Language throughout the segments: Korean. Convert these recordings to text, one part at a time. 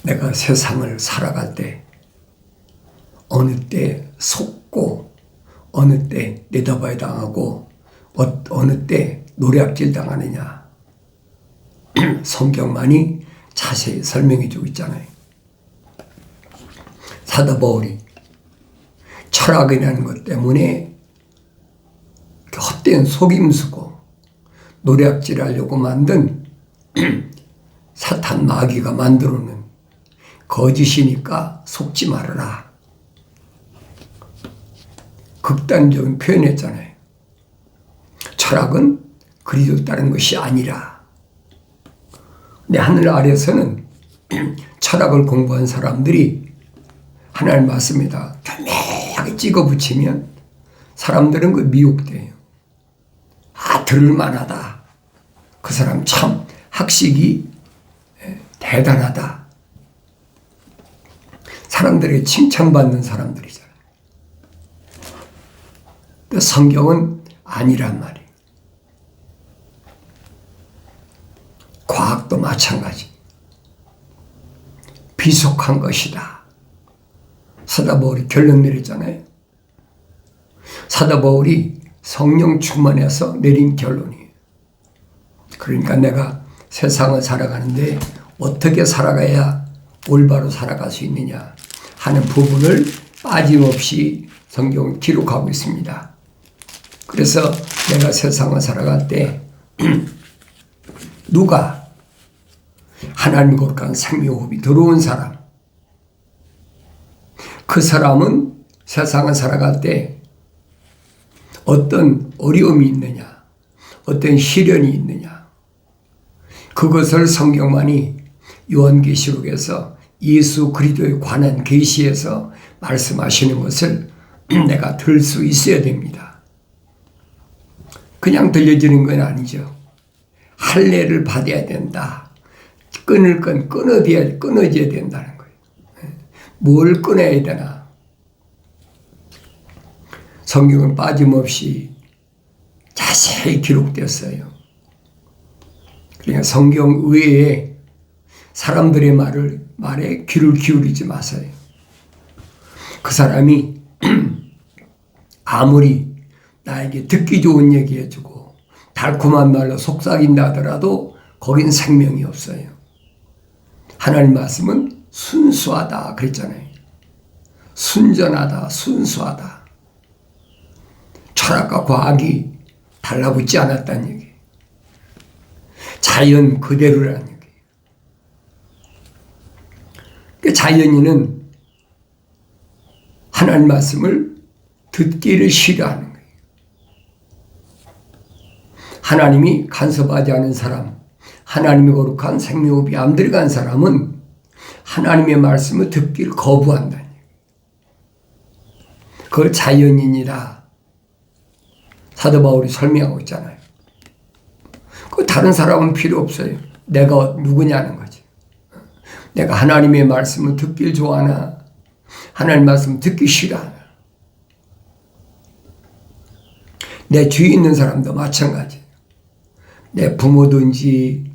내가 세상을 살아갈 때 어느 때 속고 어느 때 내다봐야 당하고 어느 때 노략질 당하느냐 성경만이 자세히 설명해 주고 있잖아요. 사도 바울이 철학이라는 것 때문에 헛된 속임수고 노략질하려고 만든 사탄 마귀가 만들어놓은 거짓이니까 속지 말아라. 극단적인 표현했잖아요. 철학은 그리스도 따른 것이 아니라. 근데 하늘 아래서는 철학을 공부한 사람들이 하나님 말씀에다 교묘하게 찍어 붙이면 사람들은 그 미혹돼요. 아, 들을만하다. 그 사람 참 학식이 대단하다. 사람들에게 칭찬받는 사람들이잖아요. 근데 성경은 아니란 말이에요. 과학도 마찬가지. 비속한 것이다. 사도 바울이 결론 내렸잖아요. 사도 바울이 성령 충만해서 내린 결론이에요. 그러니까 내가 세상을 살아가는데 어떻게 살아가야 올바로 살아갈 수 있느냐 하는 부분을 빠짐없이 성경은 기록하고 있습니다. 그래서 내가 세상을 살아갈 때 누가 하나님 거룩한 생명호흡이 들어온 사람, 그 사람은 세상을 살아갈 때 어떤 어려움이 있느냐, 어떤 시련이 있느냐, 그것을 성경만이 요한계시록에서 예수 그리스도에 관한 계시에서 말씀하시는 것을 내가 들을 수 있어야 됩니다. 그냥 들려지는 건 아니죠. 할례를 받아야 된다. 끊을 건 끊어져야 된다는 거예요. 뭘 끊어야 되나? 성경은 빠짐없이 자세히 기록되었어요. 그러니까 성경 외에 사람들의 말에 귀를 기울이지 마세요. 그 사람이 아무리 나에게 듣기 좋은 얘기 해주고 달콤한 말로 속삭인다 하더라도 거긴 생명이 없어요. 하나님 말씀은 순수하다 그랬잖아요. 순전하다, 순수하다. 철학과 과학이 달라붙지 않았다는 얘기예요. 자연 그대로라는 얘기예요. 자연인은 하나님 말씀을 듣기를 싫어하는 거예요. 하나님이 간섭하지 않은 사람, 하나님의 거룩한 생명호흡이 안 들어간 사람은 하나님의 말씀을 듣기를 거부한다는 얘기예요. 그걸 자연인이라 사도 바울이 설명하고 있잖아요. 그 다른 사람은 필요 없어요. 내가 누구냐는 거지. 내가 하나님의 말씀을 듣길 좋아하나 하나님 말씀 듣기 싫어하나. 내 주위에 있는 사람도 마찬가지예요. 내 부모든지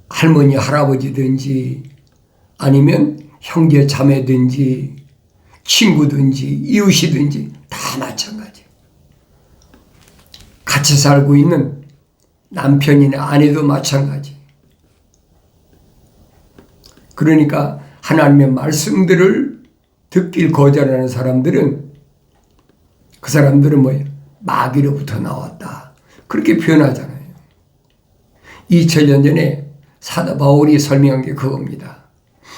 할머니 할아버지든지 아니면 형제 자매든지 친구든지 이웃이든지 다 마찬가지예요. 같이 살고 있는 남편이나 아내도 마찬가지. 그러니까 하나님의 말씀들을 듣길 거절하는 사람들은 그 사람들은 뭐예요? 마귀로부터 나왔다. 그렇게 표현하잖아요. 2000년 전에 사도 바울이 설명한 게 그겁니다.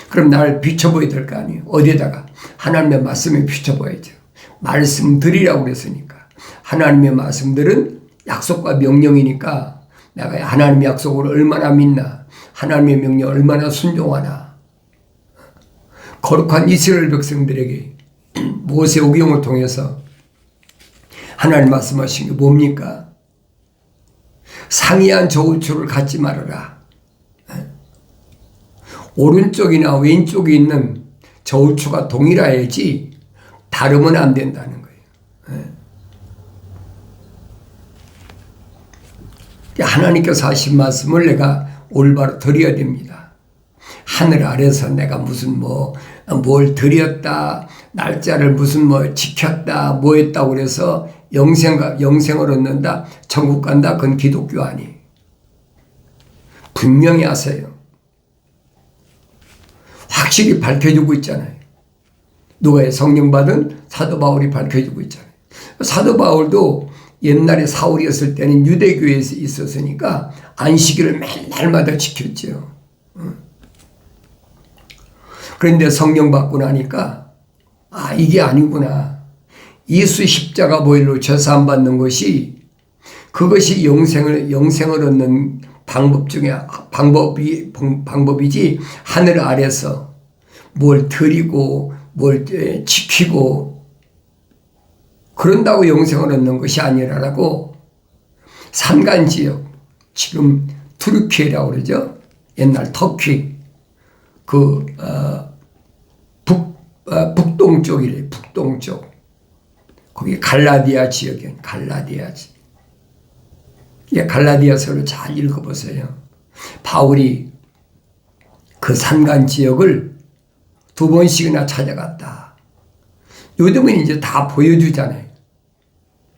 그럼 나를 비춰보여야 될 거 아니에요. 어디에다가? 하나님의 말씀에 비춰봐야죠. 말씀들이라고 그랬으니까. 하나님의 말씀들은 약속과 명령이니까 내가 하나님의 약속을 얼마나 믿나, 하나님의 명령을 얼마나 순종하나. 거룩한 이스라엘 백성들에게 모세오경을 통해서 하나님 말씀하신 게 뭡니까? 상이한 저울추를 갖지 말아라. 오른쪽이나 왼쪽에 있는 저울추가 동일해야지 다르면 안 된다는 거예요. 하나님께서 하신 말씀을 내가 올바로 드려야 됩니다. 하늘 아래서 내가 무슨 뭘 드렸다, 날짜를 무슨 지켰다, 뭐 했다고 그래서 영생을 얻는다, 천국 간다, 그건 기독교 아니에요. 분명히 하세요. 확실히 밝혀주고 있잖아요. 누가의 성령 받은 사도 바울이 밝혀주고 있잖아요. 사도 바울도 옛날에 사울이었을 때는 유대교회에 있었으니까 안식일을 맨날마다 지켰죠. 그런데 성령 받고 나니까 이게 아니구나. 예수 십자가 보혈로 죄사함 받는 것이 그것이 영생을 얻는 방법 중에 방법이지 하늘 아래서 뭘 드리고 뭘 지키고 그런다고 영생을 얻는 것이 아니라고 산간지역, 지금 투르키예라고 그러죠. 옛날 터키 북동쪽이래. 북동쪽 거기 갈라디아 지역이에요. 갈라디아서를 잘 읽어보세요. 바울이 그 산간 지역을 2번씩이나 찾아갔다. 요즘은 이제 다 보여주잖아요.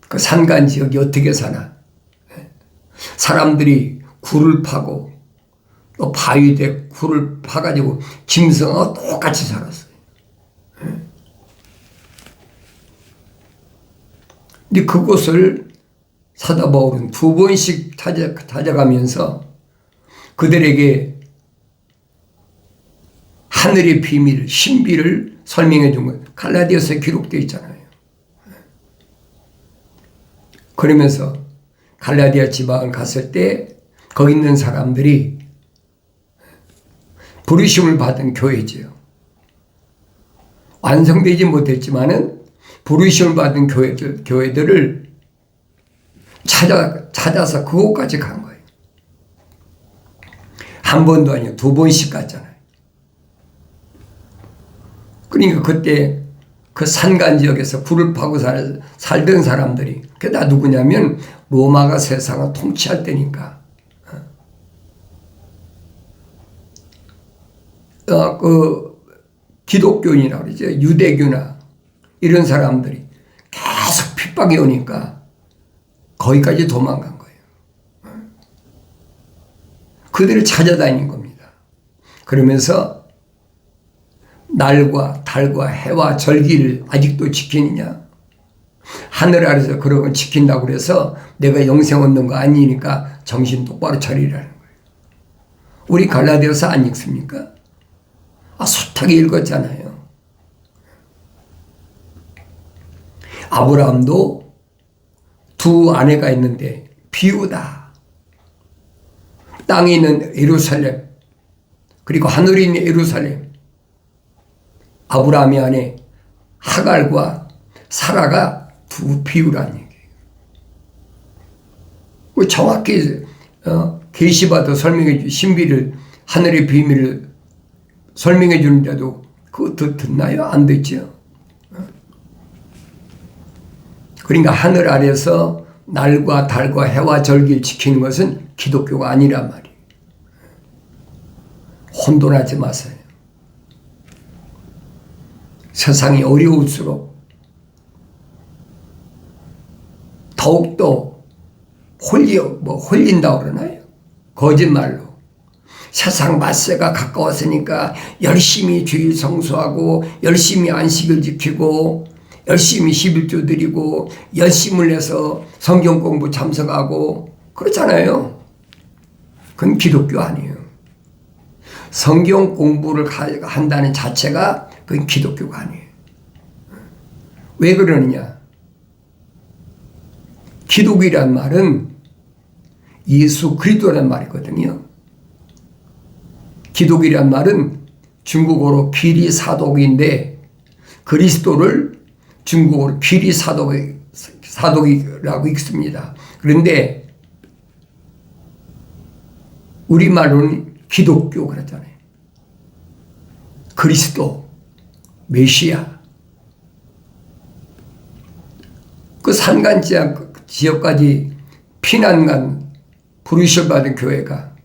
그 산간 지역이 어떻게 사나. 사람들이 굴을 파고 또 바위에 굴을 파가지고 짐승하고 똑같이 살았어요. 근데 그곳을 사도 바울은 2번씩 찾아가면서 그들에게 하늘의 비밀, 신비를 설명해 준 거예요. 갈라디아서에 기록되어 있잖아요. 그러면서 갈라디아 지방을 갔을 때 거기 있는 사람들이 부르심을 받은 교회지요. 완성되지 못했지만은 부르심을 받은 교회들을 찾아서 그곳까지 간 거예요. 한 번도 아니고 2번씩 갔잖아요. 그러니까 그때 그 산간 지역에서 굴을 파고 살던 사람들이, 그게 다 누구냐면 로마가 세상을 통치할 때니까. 그 기독교인이라고 그러죠. 유대교나 이런 사람들이 계속 핍박이 오니까 거기까지 도망간 거예요. 그들을 찾아다닌 겁니다. 그러면서 날과 달과 해와 절기를 아직도 지키느냐? 하늘 아래서 그런 걸 지킨다고 그래서 내가 영생 얻는 거 아니니까 정신 똑바로 차리라는 거예요. 우리 갈라디아서 안 읽습니까? 숱하게 읽었잖아요. 아브라함도 2 아내가 있는데 비유다. 땅에 있는 예루살렘 그리고 하늘에 있는 예루살렘, 아브라함의 아내 하갈과 사라가 2 비유라는 얘기예요. 정확히 계시받아 설명해 주 신비를, 하늘의 비밀을 설명해 주는데도 그거 듣나요? 안 듣죠. 그러니까 하늘 아래서 날과 달과 해와 절기를 지키는 것은 기독교가 아니란 말이에요. 혼돈하지 마세요. 세상이 어려울수록 더욱더 홀린다고 그러나요? 거짓말로. 세상 맞세가 가까웠으니까 열심히 주일 성수하고 열심히 안식을 지키고 열심히 11조 드리고 열심을 내서 성경 공부 참석하고 그렇잖아요. 그건 기독교 아니에요. 성경 공부를 한다는 자체가 그건 기독교가 아니에요. 왜 그러느냐? 기독이란 말은 예수 그리스도란 말이거든요. 기독이란 말은 중국어로 기리사독인데 그리스도를 중국어로 기리사독이라고 읽습니다. 그런데 우리말로는 기독교 그러잖아요. 그리스도, 메시아. 그 산간 지역까지 피난간 부르심 받은 교회가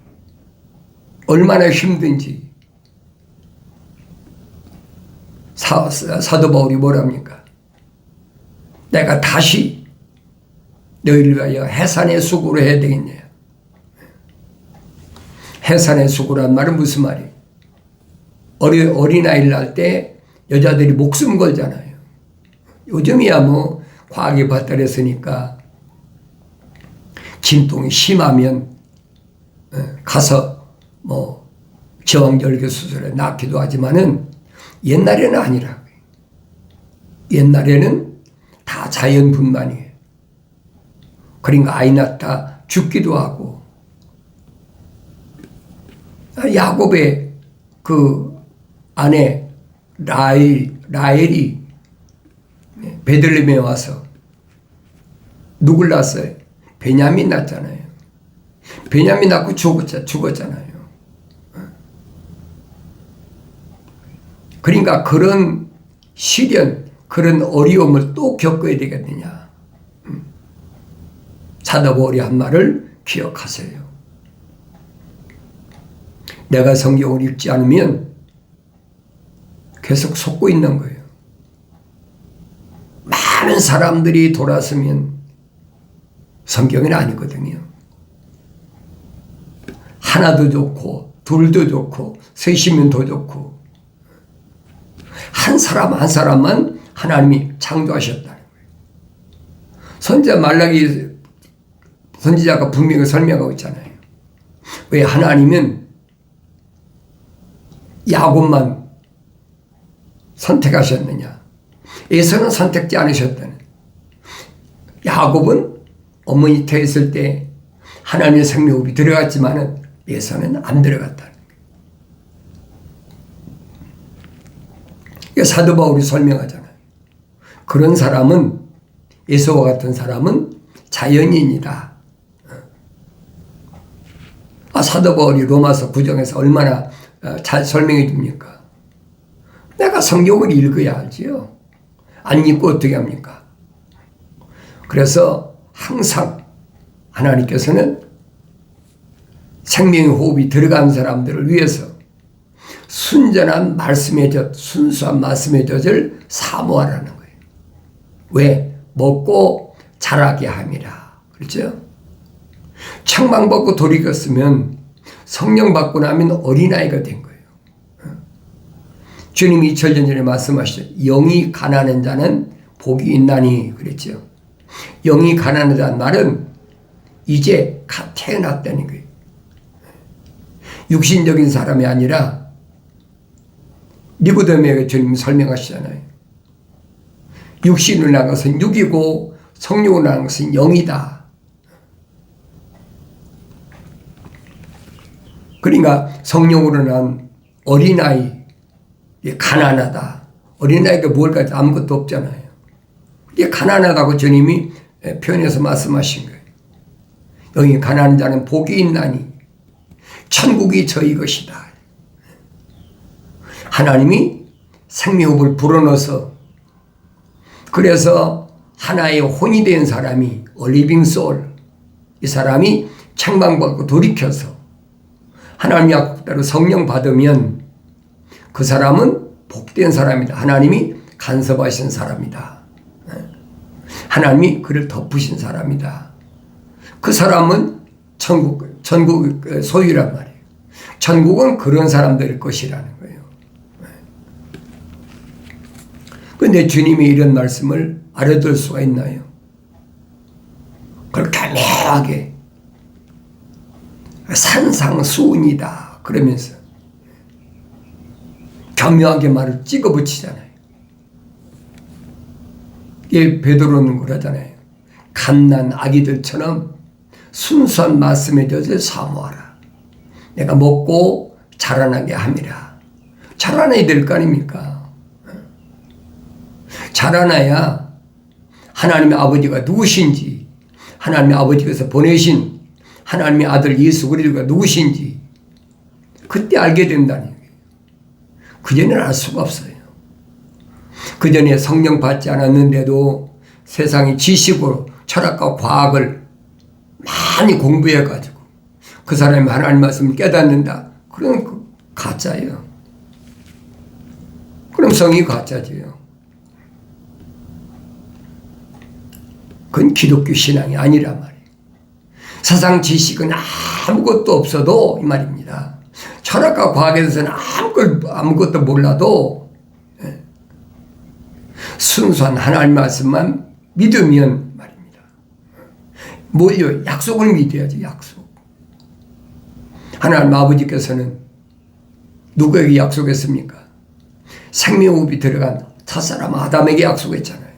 얼마나 힘든지 사도 바울이 뭐랍니까? 내가 다시 너희를 위하여 해산의 수고를 해야 되겠냐. 해산의 수고란 말은 무슨 말이에요? 어린아이를 낳을 때 여자들이 목숨 걸잖아요. 요즘이야 뭐 과학이 발달했으니까 진통이 심하면 가서 뭐 제왕절개 수술에 낳기도 하지만은 옛날에는 아니라고요. 옛날에는 다 자연분만이에요. 그러니까 아이 낳다 죽기도 하고. 야곱의 그 아내 라헬이 베들레헴에 와서 누굴 낳았어요? 베냐민 낳았잖아요. 베냐민 낳고 죽었잖아요. 그러니까 그런 시련, 그런 어려움을 또 겪어야 되겠느냐. 사도 바울이 한 말을 기억하세요. 내가 성경을 읽지 않으면 계속 속고 있는 거예요. 많은 사람들이 돌아서면 성경은 아니거든요. 하나도 좋고 둘도 좋고 셋이면 더 좋고 한 사람 한 사람만 하나님이 창조하셨다는 거예요. 선지자 말라기 선지자가 분명히 설명하고 있잖아요. 왜 하나님은 야곱만 선택하셨느냐? 에서는 선택지 않으셨다는. 야곱은 어머니 태에 있을 때 하나님의 생명이 들어갔지만은 에서는 안 들어갔다는 거예요. 사도 바울이 설명하잖아요. 그런 사람은 에서와 같은 사람은 자연인이다. 사도 바울이 로마서 9장에서 얼마나 잘 설명해 줍니까? 내가 성경을 읽어야 알지요. 안 읽고 어떻게 합니까? 그래서 항상 하나님께서는 생명의 호흡이 들어간 사람들을 위해서 순전한 말씀의 젖, 순수한 말씀의 젖을 사모하라는 거예요. 왜? 먹고 자라게 함이라. 그렇죠? 책망 받고 돌이켰으면 성령 받고 나면 어린아이가 된 거예요. 주님이 2000년 전에 말씀하시죠. 영이 가난한 자는 복이 있나니 그랬죠. 영이 가난하다는 말은 이제 갓 태어났다는 거예요. 육신적인 사람이 아니라 니고데모에게 주님이 설명하시잖아요. 육신을 낳은 것은 육이고 성령을 낳은 것은 영이다. 그러니까 성령으로 난 어린아이, 가난하다. 어린아이가 뭘까? 아무것도 없잖아요. 이게 가난하다고 주님이 표현해서 말씀하신 거예요. 영이 가난한 자는 복이 있나니 천국이 저희 것이다. 하나님이 생명을 불어넣어서 그래서 하나의 혼이 된 사람이 리빙 소울, 이 사람이 책망받고 돌이켜서 하나님 약속대로 성령 받으면 그 사람은 복된 사람이다. 하나님이 간섭하신 사람이다. 하나님이 그를 덮으신 사람이다. 그 사람은 천국 소유란 말이에요. 천국은 그런 사람들일 것이라는 거예요. 그런데 주님이 이런 말씀을 알아들 수가 있나요? 그걸 교묘하게 산상수훈이다 그러면서 교묘하게 말을 찍어붙이잖아요. 이게 베드로는 그러잖아요. 갓난 아기들처럼 순수한 말씀의 젖을 사모하라. 내가 먹고 자라나게 함이라. 자라나야 될 거 아닙니까? 자라나야 하나님의 아버지가 누구신지, 하나님의 아버지께서 보내신 하나님의 아들 예수 그리스도가 누구신지 그때 알게 된다는 거예요. 그전에는 알 수가 없어요. 그전에 성령 받지 않았는데도 세상의 지식으로 철학과 과학을 많이 공부해가지고 그 사람이 하나님 말씀을 깨닫는다. 그건 가짜예요. 그럼 성이 가짜지요. 그건 기독교 신앙이 아니란 말이에요. 세상 지식은 아무것도 없어도 이 말입니다. 철학과 과학에 대해서는 아무것도 몰라도 순수한 하나님 말씀만 믿으면 말입니다. 뭘요? 약속을 믿어야지, 약속. 하나님 아버지께서는 누구에게 약속했습니까? 생명호흡이 들어간 첫사람 아담에게 약속했잖아요.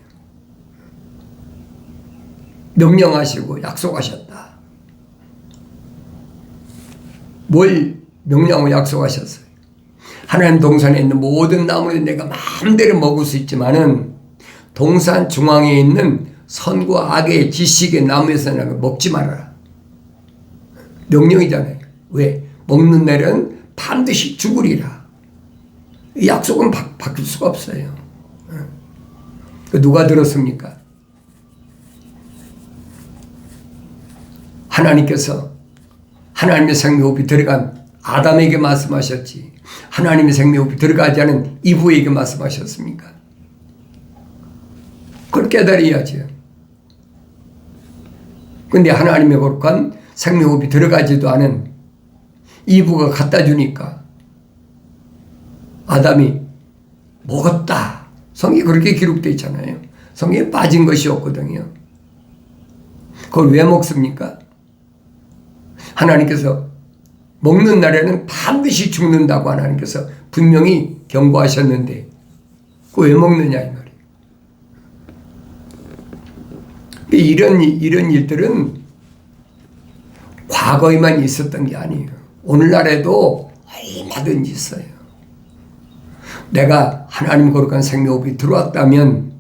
명령하시고 약속하셨다. 뭘 명령하고 약속하셨어요? 하나님 동산에 있는 모든 나무를 내가 마음대로 먹을 수 있지만은 동산 중앙에 있는 선과 악의 지식의 나무에서는 먹지 말아라. 명령이잖아요. 왜? 먹는 날은 반드시 죽으리라. 이 약속은 바뀔 수가 없어요. 누가 들었습니까? 하나님께서 하나님의 생명호흡이 들어간 아담에게 말씀하셨지 하나님의 생명호흡이 들어가지 않은 이브에게 말씀하셨습니까? 그걸 깨달아야죠. 근데 하나님의 거룩한 생명호흡이 들어가지도 않은 이브가 갖다 주니까 아담이 먹었다. 성경에 그렇게 기록되어 있잖아요. 성경에 빠진 것이 없거든요. 그걸 왜 먹습니까? 하나님께서 먹는 날에는 반드시 죽는다고 하나님께서 분명히 경고하셨는데 그거 왜 먹느냐 이 말이에요. 이런 일들은 과거에만 있었던 게 아니에요. 오늘날에도 얼마든지 있어요. 내가 하나님 거룩한 생명호흡이 들어왔다면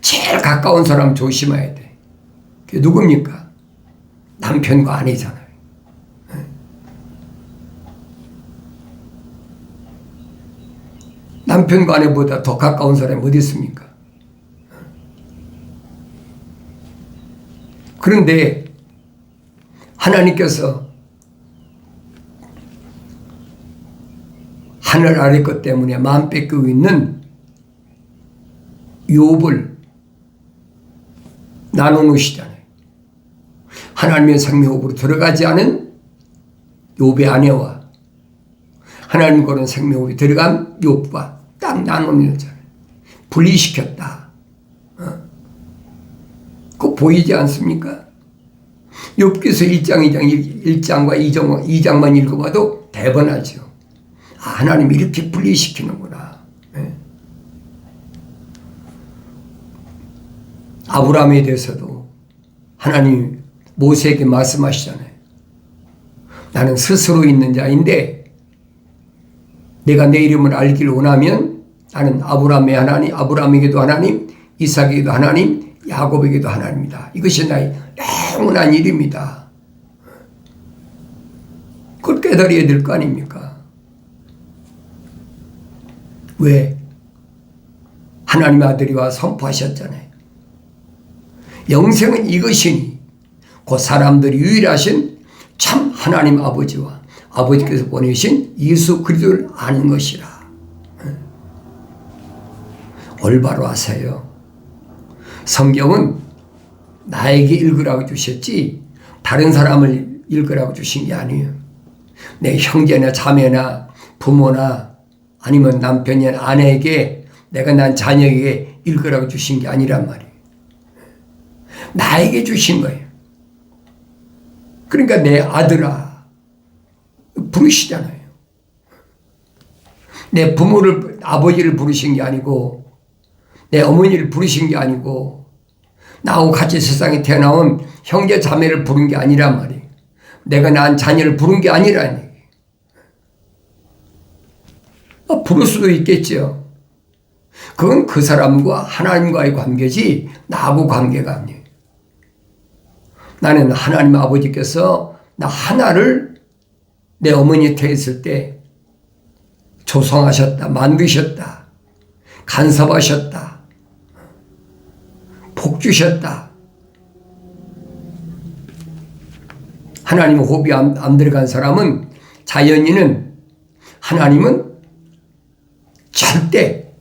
제일 가까운 사람 조심해야 돼. 그게 누굽니까? 남편과 아내잖아요. 남편과 아내보다 더 가까운 사람이 어디 있습니까? 그런데 하나님께서 하늘 아래 것 때문에 마음 뺏기고 있는 욥을 나눠놓으시잖아요. 하나님의 생명호흡으로 들어가지 않은 욥의 아내와 하나님 거는 생명호흡이 들어간 욥과 딱 나눠놓잖아요. 분리시켰다. 그거 보이지 않습니까? 욥기서 1장과 2장만 읽어봐도 대번하죠. 하나님이 이렇게 분리시키는구나. 아브라함에 대해서도 하나님 모세에게 말씀하시잖아요. 나는 스스로 있는 자인데 내가 내 이름을 알기를 원하면 나는 아브라함의 하나님, 아브라함에게도 하나님, 이삭에게도 하나님, 야곱에게도 하나님이다. 이것이 나의 영원한 일입니다. 그걸 깨달아야 될 거 아닙니까? 왜? 하나님의 아들이 와 선포하셨잖아요. 영생은 이것이니 그 사람들이 유일하신 참 하나님 아버지와 아버지께서 보내신 예수 그리스도를 아는 것이라. 올바로 하세요. 성경은 나에게 읽으라고 주셨지 다른 사람을 읽으라고 주신 게 아니에요. 내 형제나 자매나 부모나 아니면 남편이나 아내에게 내가 난 자녀에게 읽으라고 주신 게 아니란 말이에요. 나에게 주신 거예요. 그러니까 내 아들아 부르시잖아요. 내 부모를 아버지를 부르신 게 아니고 내 어머니를 부르신 게 아니고 나하고 같이 세상에 태어나온 형제 자매를 부른 게 아니란 말이에요. 내가 낳은 자녀를 부른 게 아니라는 얘기예요. 부를 수도 있겠죠. 그건 그 사람과 하나님과의 관계지 나하고 관계가 아니에요. 나는 하나님 아버지께서 나 하나를 내 어머니 태했을 때 조성하셨다, 만드셨다, 간섭하셨다, 복 주셨다. 하나님 호흡이 안 들어간 사람은 자연인은 하나님은 절대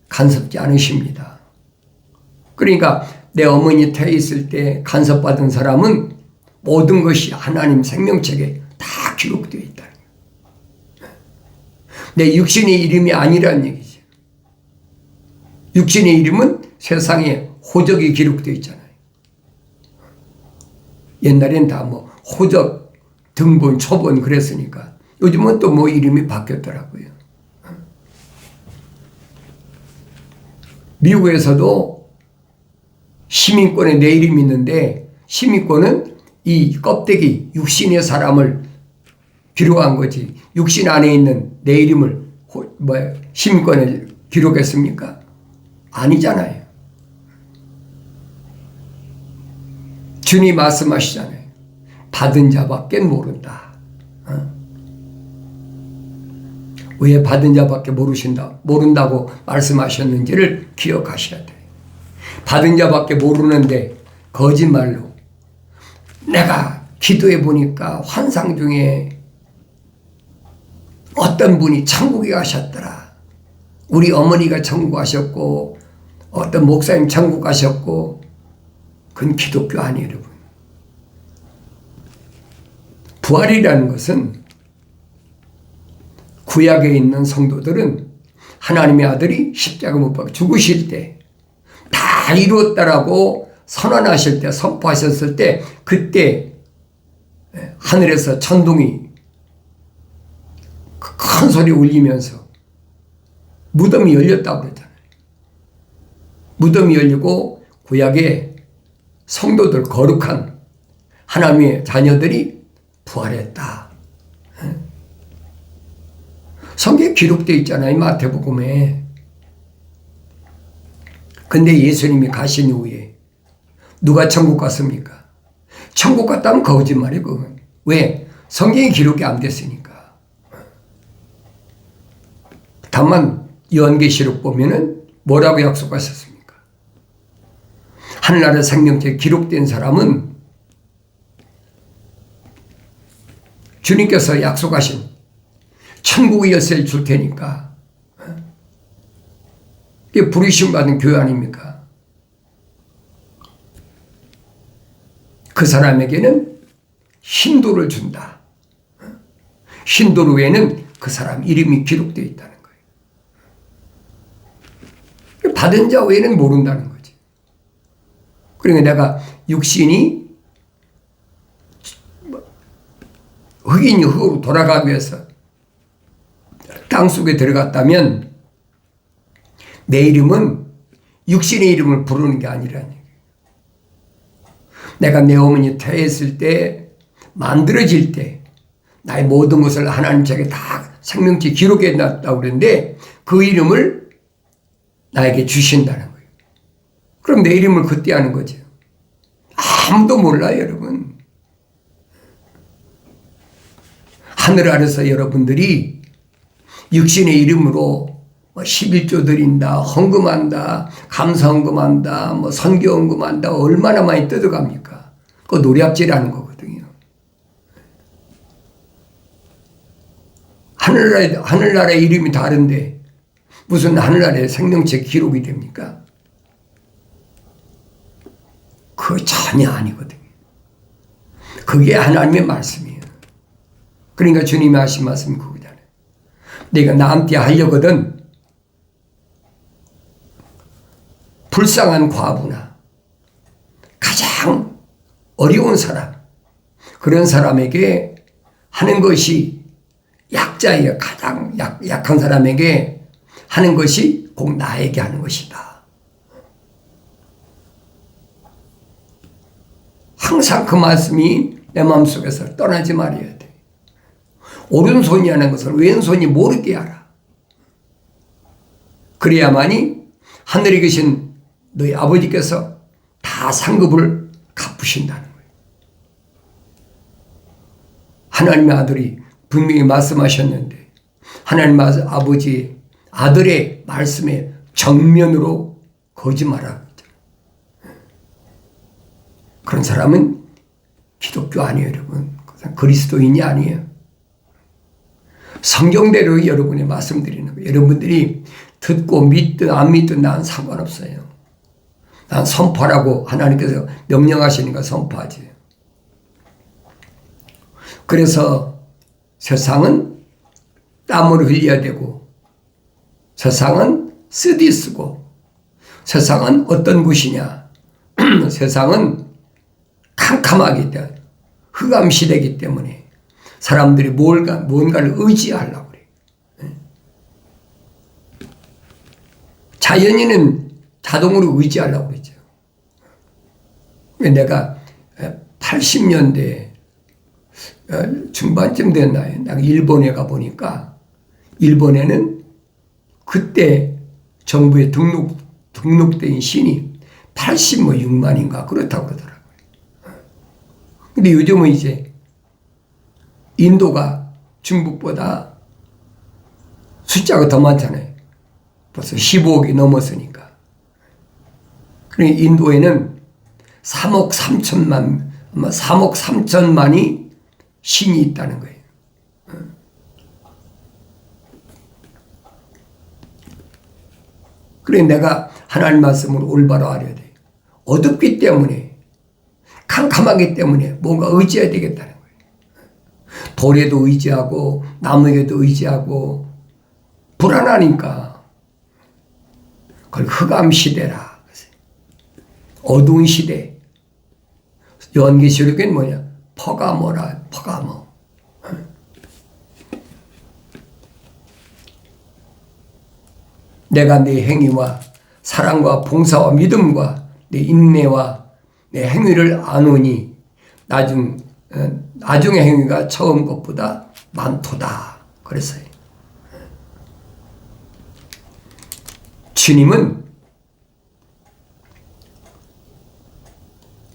간섭지 않으십니다. 그러니까 내 어머니 태에 있을 때 간섭받은 사람은 모든 것이 하나님 생명책에 다 기록되어 있다는 거예요. 내 육신의 이름이 아니라는 얘기죠. 육신의 이름은 세상에 호적이 기록되어 있잖아요. 옛날엔 다 뭐 호적, 등본, 초본 그랬으니까 요즘은 또 뭐 이름이 바뀌었더라고요. 미국에서도 시민권에 내 이름이 있는데 시민권은 이 껍데기 육신의 사람을 기록한 거지 육신 안에 있는 내 이름을 시민권에 기록했습니까? 아니잖아요. 주님 말씀하시잖아요. 받은 자밖에 모른다. 왜 받은 자밖에 모른다고 말씀하셨는지를 기억하셔야 돼요. 받은 자밖에 모르는데 거짓말로 내가 기도해 보니까 환상 중에 어떤 분이 천국에 가셨더라. 우리 어머니가 천국 가셨고 어떤 목사님 천국 가셨고 그건 기독교 아니에요, 여러분. 부활이라는 것은 구약에 있는 성도들은 하나님의 아들이 십자가 못 박혀 죽으실 때 다 이루었다라고 선언하실 때 선포하셨을 때 그때 하늘에서 천둥이 큰 소리 울리면서 무덤이 열렸다고 그랬잖아요. 무덤이 열리고 구약의 성도들 거룩한 하나님의 자녀들이 부활했다. 성경에 기록되어 있잖아요. 마태복음에. 근데 예수님이 가신 후에 누가 천국 갔습니까? 천국 갔다면 거짓말이에요. 그건. 왜? 성경에 기록이 안 됐으니까. 다만 요한계시록 보면은 뭐라고 약속하셨습니까? 하늘나라 생명체에 기록된 사람은 주님께서 약속하신 천국의 열쇠를 줄 테니까 이게 부르심 받은 교회 아닙니까? 그 사람에게는 힌도를 준다. 힌도 외에는 그 사람 이름이 기록되어 있다는 거예요. 받은 자 외에는 모른다는 거지. 그러니까 내가 육신이 흑인이 흑으로 돌아가기 위해서 땅속에 들어갔다면 내 이름은 육신의 이름을 부르는 게 아니라는 얘기예요. 내가 내 어머니 태에 있을 때 만들어질 때 나의 모든 것을 하나님께 다 생명체 기록해 놨다고 그러는데 그 이름을 나에게 주신다는 거예요. 그럼 내 이름을 그때 하는 거죠. 아무도 몰라요, 여러분. 하늘 아래서 여러분들이 육신의 이름으로 11조 드린다, 헌금한다, 감사 헌금한다, 선교 헌금한다, 얼마나 많이 뜯어갑니까? 그거 노략질하는 거거든요. 하늘나라의 이름이 다른데 무슨 하늘나라의 생명체 기록이 됩니까? 그거 전혀 아니거든요. 그게 하나님의 말씀이에요. 그러니까 주님이 하신 말씀이 그거잖아요. 내가 나한테 하려거든 불쌍한 과부나 가장 어려운 사람, 그런 사람에게 하는 것이 약자예요. 가장 약한 사람에게 하는 것이 꼭 나에게 하는 것이다. 항상 그 말씀이 내 마음속에서 떠나지 말아야 돼. 오른손이 하는 것을 왼손이 모르게 하라. 그래야만이 하늘에 계신 너희 아버지께서 다 상급을 갚으신다는 거예요. 하나님의 아들이 분명히 말씀하셨는데 하나님 아버지 아들의 말씀에 정면으로 거짓말하고 있잖아요. 그런 사람은 기독교 아니에요, 여러분. 그리스도인이 아니에요. 성경대로 여러분이 말씀드리는 거예요. 여러분들이 듣고 믿든 안 믿든 난 상관없어요. 난 선포하라고 하나님께서 명령하시니까 선포하지. 그래서 세상은 땀을 흘려야 되고, 세상은 쓰디 쓰고, 세상은 어떤 곳이냐? 세상은 캄캄하기 때문에, 흑암 시대이기 때문에 사람들이 뭔가를 의지하려고 그래요. 자연인은 자동으로 의지하려고 그러죠. 내가 80년대 중반쯤 됐나요? 내가 일본에 가보니까, 일본에는 그때 정부에 등록된 신이 86만인가 그렇다고 그러더라고요. 근데 요즘은 이제 인도가 중국보다 숫자가 더 많잖아요. 벌써 15억이 넘었으니까. 그러니까 인도에는 3억 3천만이 신이 있다는 거예요. 그래 내가 하나님 말씀을 올바로 알아야 돼. 어둡기 때문에, 캄캄하기 때문에 뭔가 의지해야 되겠다는 거예요. 돌에도 의지하고 나무에도 의지하고 불안하니까 그걸 흑암 시대라. 어두운 시대. 요한계시록엔 뭐냐? 퍼가모라, 퍼가모. 내가 내 행위와 사랑과 봉사와 믿음과 내 인내와 내 행위를 아노니 나중의 행위가 처음 것보다 많도다. 그랬어요. 주님은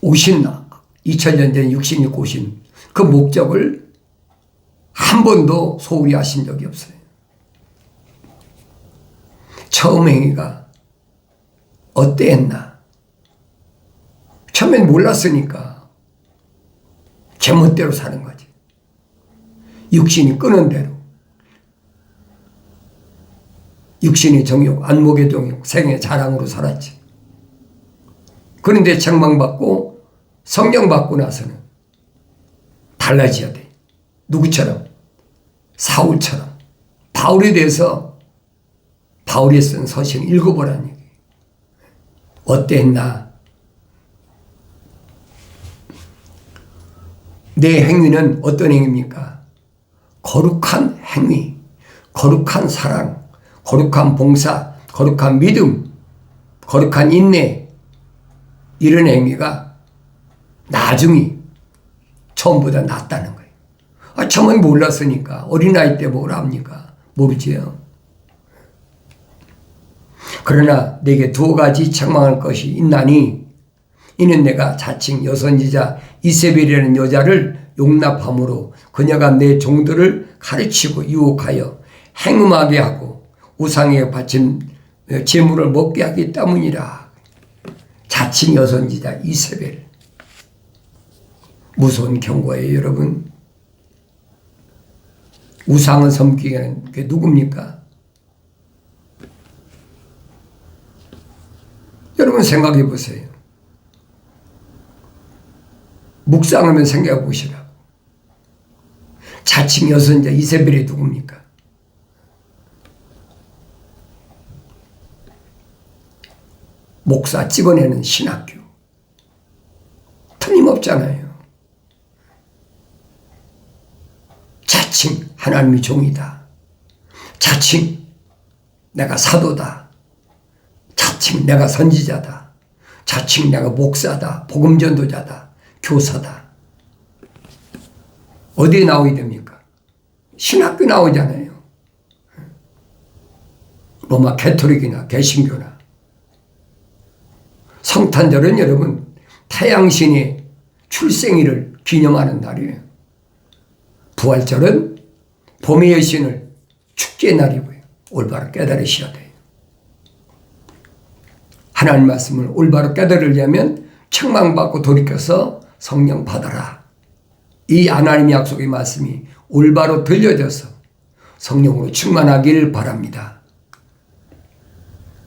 오신 2000년 전 육신 입고 오신 그 목적을 한 번도 소홀히 하신 적이 없어요. 처음 행위가 어땠나? 처음엔 몰랐으니까 제멋대로 사는 거지. 육신이 끄는 대로. 육신의 정욕, 안목의 정욕, 생의 자랑으로 살았지. 그런데 책망받고 성령 받고 나서는 달라져야 돼. 누구처럼? 사울처럼. 바울에 대해서 바울이 쓴 서신 읽어보라는 얘기. 어땠나? 내 행위는 어떤 행위입니까? 거룩한 행위, 거룩한 사랑, 거룩한 봉사, 거룩한 믿음, 거룩한 인내, 이런 행위가 나중에 처음보다 낫다는 거예요. 처음엔 몰랐으니까 어린아이 때 뭘 합니까? 모르지요. 그러나 내게 두 가지 책망할 것이 있나니 이는 내가 자칭 여선지자 이세벨이라는 여자를 용납함으로 그녀가 내 종들을 가르치고 유혹하여 행음하게 하고 우상에 바친 제물을 먹게 하기 때문이라. 자칭 여선지자 이세벨. 무서운 경고예요, 여러분. 우상을 섬기는 게 누굽니까? 여러분 생각해 보세요. 묵상하면 생각해 보시라고. 자칭 여선자 이세벨이 누굽니까? 목사 찍어내는 신학교. 틀림없잖아요. 자칭 하나님의 종이다. 자칭 내가 사도다. 자칭 내가 선지자다. 자칭 내가 목사다. 복음전도자다. 교사다. 어디에 나오게 됩니까? 신학교 나오잖아요. 로마 가톨릭이나 개신교나. 성탄절은 여러분 태양신의 출생일을 기념하는 날이에요. 부활절은 봄의 여신을 축제의 날이고요. 올바로 깨달으셔야 돼요. 하나님 말씀을 올바로 깨달으려면 책망받고 돌이켜서 성령 받아라. 이 하나님의 약속의 말씀이 올바로 들려져서 성령으로 충만하길 바랍니다.